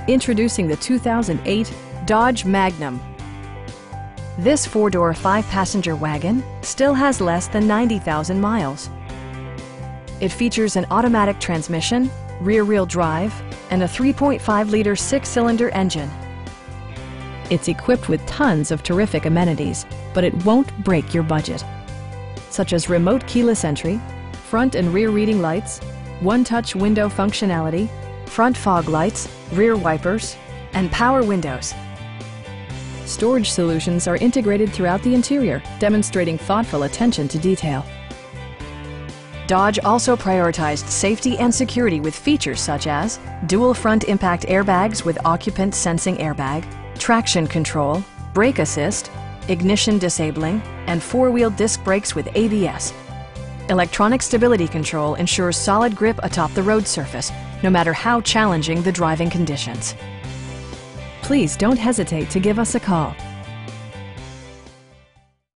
Introducing the 2008 Dodge Magnum. This four-door, five-passenger wagon still has less than 90,000 miles. It features an automatic transmission, rear-wheel drive, and a 3.5-liter six-cylinder engine. It's equipped with tons of terrific amenities, but it won't break your budget, such as remote keyless entry, front and rear reading lights, one-touch window functionality, front fog lights, rear wipers, and power windows. Storage solutions are integrated throughout the interior, demonstrating thoughtful attention to detail. Dodge also prioritized safety and security with features such as dual front impact airbags with occupant sensing airbag, traction control, brake assist, ignition disabling, and four-wheel disc brakes with ABS. Electronic stability control ensures solid grip atop the road surface, no matter how challenging the driving conditions. Please don't hesitate to give us a call.